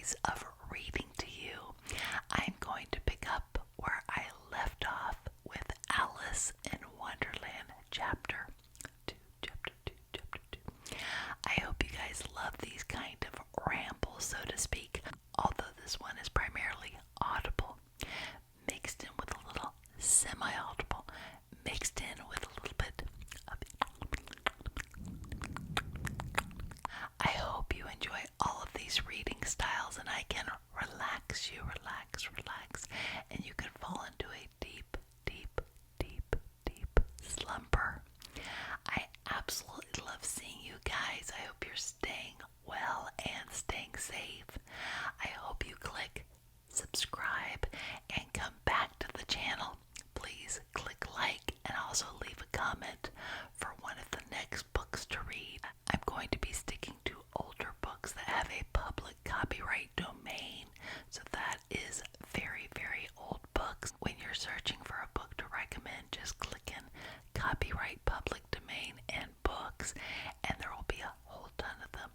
days of reading to you. I'm going to pick up where I left off with Alice in Wonderland, chapter 2. I hope you guys love these kind of rambles, so to speak, although this one is primarily audible, mixed in with a little semi-audible, mixed in with a little bit of... I hope you enjoy all of these reading styles and I can relax you, relax, and you can fall into a deep slumber. I absolutely love seeing you guys. I hope you're staying well and staying safe. I hope you click subscribe and come back to the channel. Please click like and also leave a comment for one of the next books to read. I'm going to be sticking to older books that have a public copyright domain, so that is very old books. When you're searching for a book to recommend, just click in copyright, public domain, and books, and there will be a whole ton of them.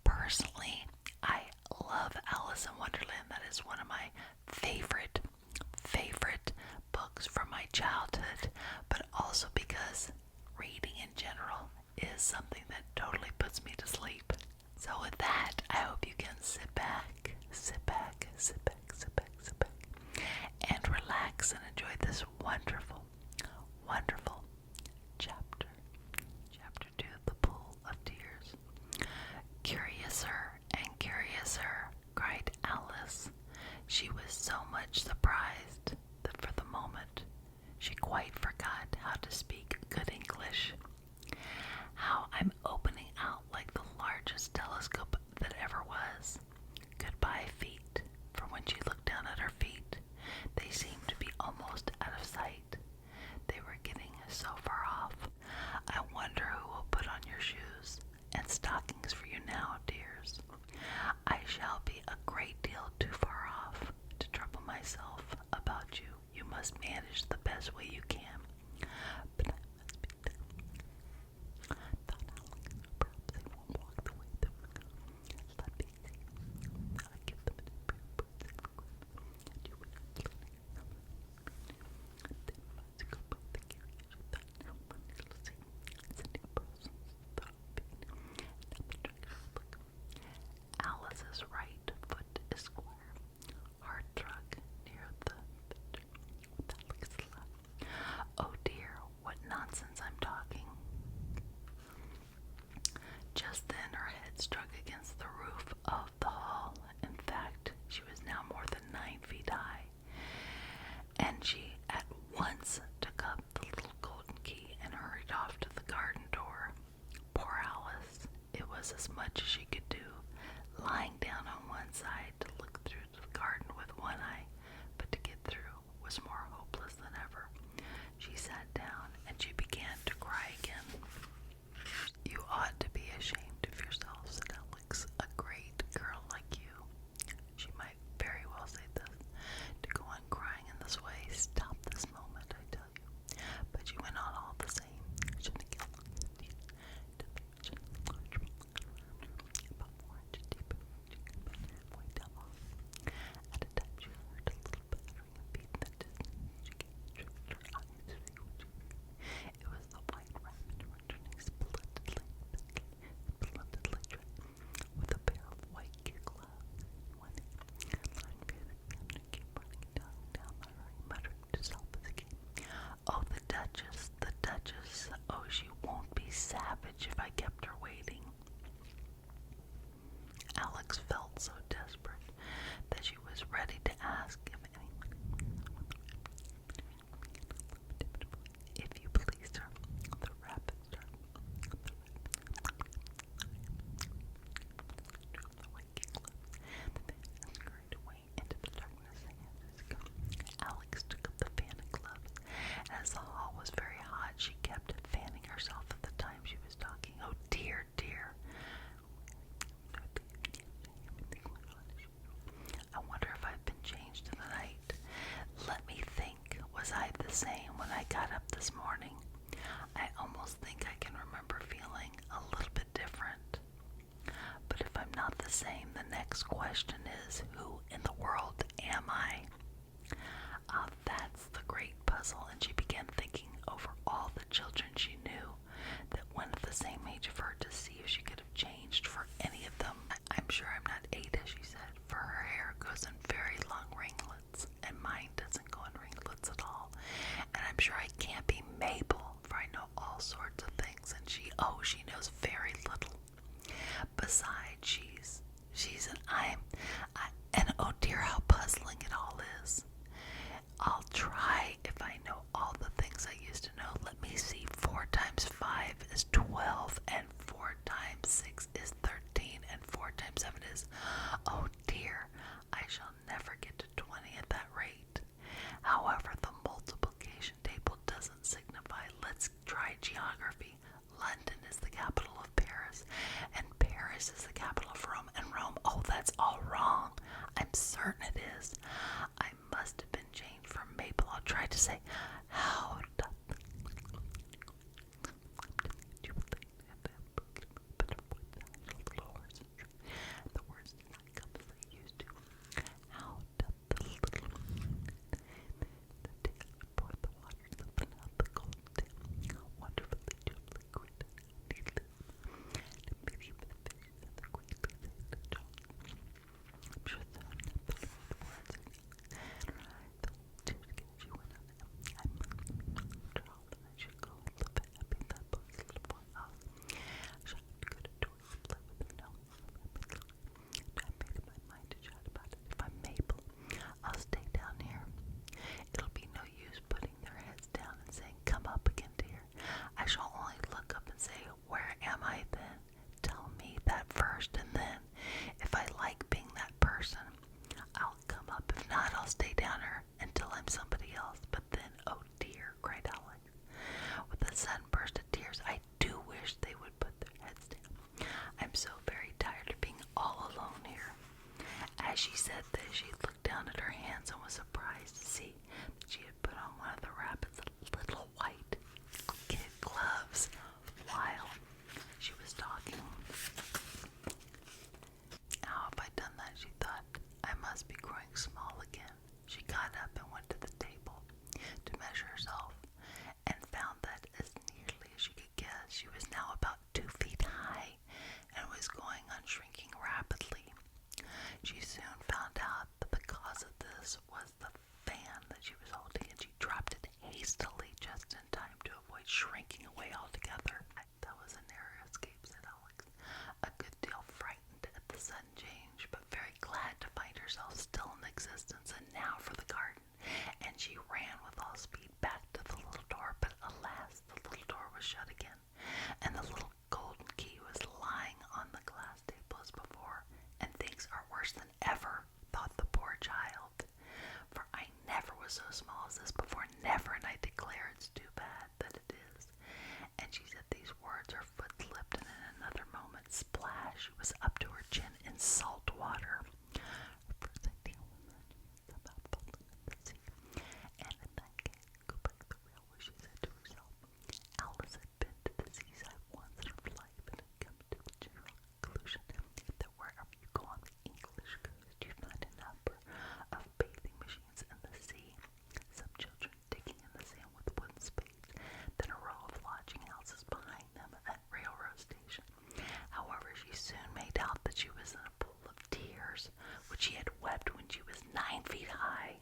Personally, I love Alice in Wonderland. That is one of my favorite books from my childhood, but also because reading in general is something that totally puts me to sleep. So with that, I hope you can sit back, and relax and enjoy this wonderful chapter. Chapter 2, The Pool of Tears. Curiouser and curiouser, cried Alice. She was so much surprised that for the moment she quite forgot how to speak good English. How I'm opening out like the largest telescope that ever was. Goodbye, feet. For when she looked down at her feet, they seemed to be almost out of sight. They were getting so far off. I wonder who will put on your shoes and stockings for you now, dears. I shall be a great deal too far off to trouble myself about you. You must manage the best way you can. But I must be there. Thought Alex, perhaps they won't walk the way that we're going. Let me see. I give them a pair of boots and and you would not let me come. Then must go by the carriage without no one to see. Sending persons thought being and the direction look. Alice's right foot is square. Hard drug near the bitter with Alex's left. biggest question is, who in the world am I? That's the great puzzle, and she began thinking over all the children she knew that went at the same age of her to see if she could have changed for any of them. I'm sure I'm not Ada, she said, for her hair goes in very long ringlets, and mine doesn't go in ringlets at all. And I'm sure I can't be Mabel, for I know all sorts of things, and she knows very little. Besides, she's and oh dear, how puzzling it all is. I'll try if I know all the things I used to know. Let me see. 4 times 5 is 12, and 4 times 6 is 13, and 4 times 7 is... Oh dear, I shall never get to 20 at that rate. However, the multiplication table doesn't signify. Let's try geography. London is the capital of Paris, and Paris is the capital of Rome, and Rome... Oh, that's all wrong. I'm certain it is. I must have been changed from Mabel. I'll try to say, how doth the words did not come as they used to. How doth the little the tail pour the waters of the cold day? How wonderfully gently great and needless. The pity of the fishes and the greatly saved John. I'm sure that the words she went on. I must be child, and I should go and live happy in that boy's little house. I shall go to Doris and play with him now. I made up my mind to chat about it. If I'm Mabel, I'll stay down here. It'll be no use putting their heads down and saying, come up again, dear. I shall only look up and say, where am I then? Tell me that first, and then, if I like being that person, I'll come up. If not, I'll stay down here until I'm somebody else. But then, oh dear, cried Alex, with a sudden burst of tears, I do wish they would put their heads down. I'm so very tired of being all alone here. As she said this, she looked down at her hands and was surprised to see that she had put on one of the rabbit's little white kid gloves while she was talking. How have I done that, she thought. I must be growing small again. She got up and went to the table to measure herself, and found that, as nearly as she could guess, she was now about 2 feet high, and was going on shrinking rapidly. She soon found out that the cause of this was the fan that she was holding, and she dropped it hastily just in time to avoid shrinking away altogether. That was a narrow escape, said Alex, a good deal frightened at the sudden change, but very glad to find herself still in existence. And now for the garden. And she ran with all speed back to the little door, but alas, the little door was shut again, and the little golden key was lying on the glass table as before. And things are worse than ever, thought the poor child, for I never was so small as this before, never, and I declare it's too bad that it is. And she said these words, her foot slipped, and in another moment, splash, was up to her chin in salt water. Her first idea was about falling in the sea, and in that case, go back to the railway, she said to herself. Alice had been to the seaside once in her life, and had come to the general conclusion that wherever you go on the English coast, you find a number of bathing machines in the sea, some children digging in the sand with wooden spades, then a row of lodging houses behind them at railroad station. However, she soon made out that she was in a pool of tears, which she had wept when she was 9 feet high.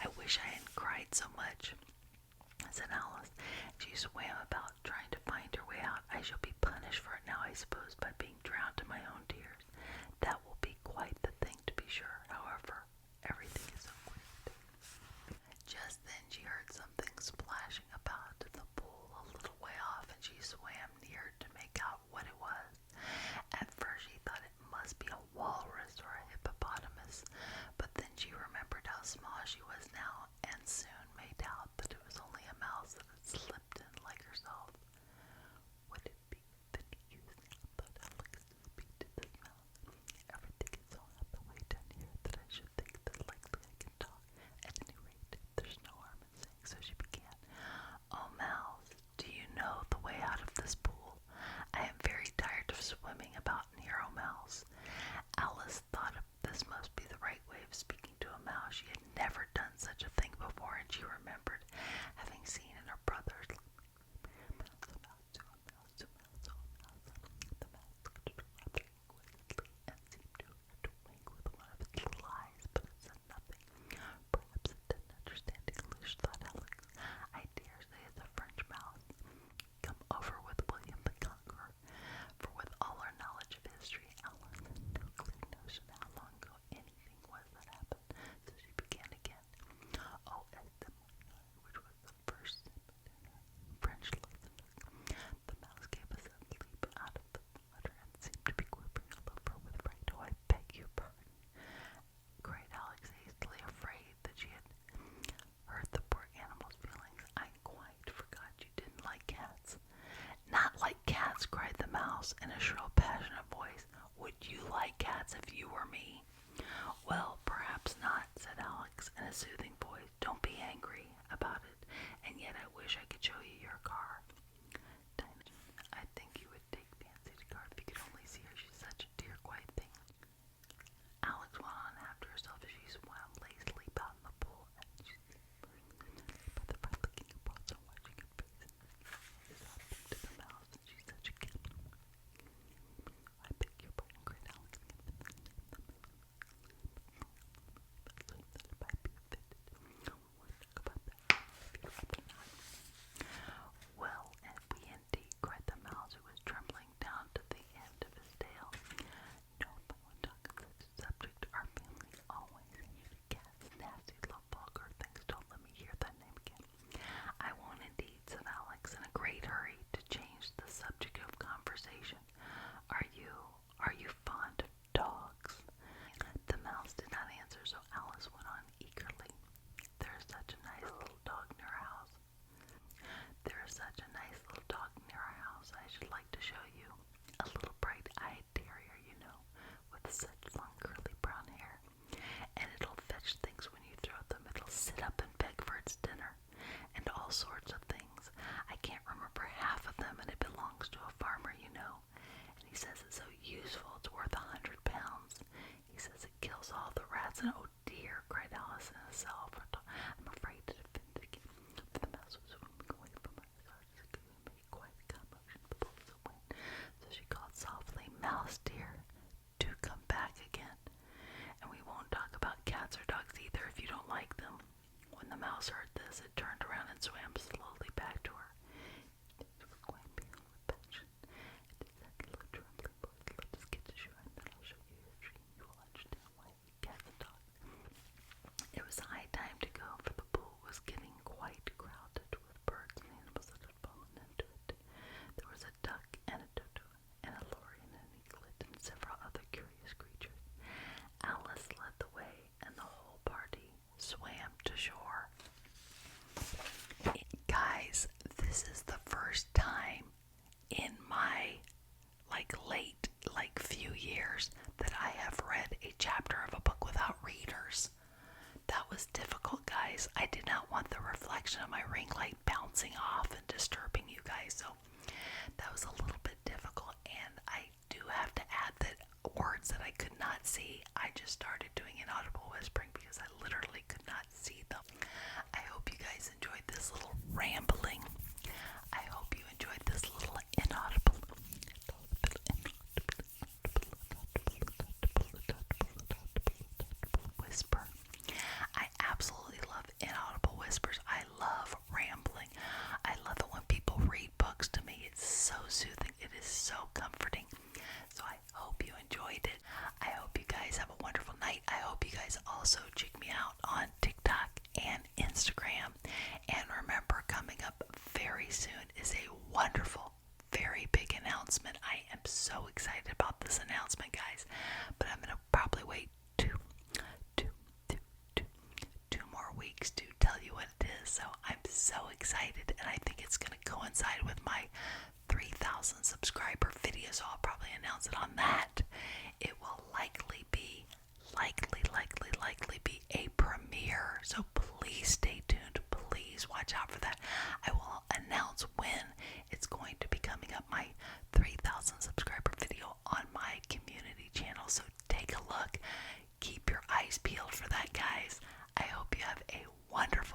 I wish I hadn't cried so much, said Alice. She swam about, trying to find her way out. I shall be punished for it now, I suppose, by being drowned in my own tears. That will be quite the thing, to be sure. However, everything is so quick. Just then she heard something splashing about in the pool a little way off, and she swam near to make out what it was. At first she thought it must be a walrus or a hippopotamus, but then she remembered how small she was now, and soon made out that it was only a mouse that had slipped in like herself. Would it be that use now, thought Alex, to speak to this and she remembered having seen in her brother's the mouse looked at her rather inquisitively and seemed to wink with one of its little eyes, but it said nothing. Perhaps it didn't understand English, thought Alex. I dare say it's a French mouse, come over with William the Conqueror, for with all her knowledge of history, Alice had no clear notion how long ago anything was that happened, so she began again. Oh, which was the first French lesson. The mouse gave a sudden leap out of the water and seemed to be quivering all over with fright. Oh, I beg your pardon, cried Alex, hastily, afraid that she had hurt the poor animal's feelings. I quite forgot you didn't like cats. Not like cats, cried the mouse in a shrill, passionate voice. Would you like cats if you were me? Well, perhaps not, said Alex in a soothing voice. Don't be angry about it, and yet I wish I could show you your car. I think you would take fancy to car if you could only see her. She's such a dear, quiet thing. Alex went on after herself as she swam lazily about in the pool, and she brother by licking her paws and watching her face. To the mouse, and she's such a kid. I beg your pardon, cried Alex. Well, and we indeed, cried the mouse, who was trembling down to the end of his tail. No, but when talking such a subject, our family always hated cats. Nasty little vulgar things. Don't let me hear that name again. I won't indeed, said Alex, in a great hurry to change the subject of conversation. Are you fond of dogs? The mouse did not answer, so Alice went on eagerly. There is such a nice little dog near our house. There is such a nice little dog near our house. I should like to show you. A little bright-eyed terrier, you know, with such long curly brown hair. And it'll fetch things when you throw them. It'll sit up and beg for its dinner, and all sorts of things. I can't remember half of them, and it belongs to a farmer, you know. And he says it's so useful, it's worth £100. He says it kills all the rats, and oh dear, cried Alice in herself. I'm afraid to defend it again. But the mouse was swimming away from her. She could make quite a commotion. The bullets went. So she called softly, Mouse dear, do come back again. And we won't talk about cats or dogs either if you don't like them. When the mouse heard this, it turned around and swam slowly back to her. It was quite pale with passion. It said, little trembling voice, let us get to shore, and then I'll show you your dream. You will understand why we cats and dogs. It was high time to go, for the pool was getting quite crowded with birds and animals that had fallen into it. There was a duck and a dodo and a lory and an eaglet and several other curious creatures. Alice led the way, and the whole party swam to shore. Guys, this is the first time in my late few years that I have read a chapter of a book without readers. That was difficult, guys. I did not want the reflection of my ring light bouncing off and disturbing you guys, so that was a little bit difficult. And I do have to add that words that I could not see, I just started doing inaudible whispering because I literally could not see them. I hope you guys enjoyed this little rambling. I hope you enjoyed this little inaudible whisper. I absolutely love inaudible whispers. I love rambling. I love it when people read books to me. It's so soothing. It is so comforting. So I hope you enjoyed it. I hope you guys have a wonderful night. I hope you guys also check me out on TikTok and Instagram. And remember, coming up very soon is a wonderful, very big announcement. I am so excited about this announcement, guys. But I'm going to probably wait two more weeks to tell you what it is. So I'm so excited, and I think it's going to coincide with my 3,000 subscriber video, so I'll probably announce it on that. It will likely be a premiere, so please stay tuned. Please watch out for that. I will announce when it's going to be coming up, my 3,000 subscriber video on my community channel, so take a look. Keep your eyes peeled for that, guys. I hope you have a wonderful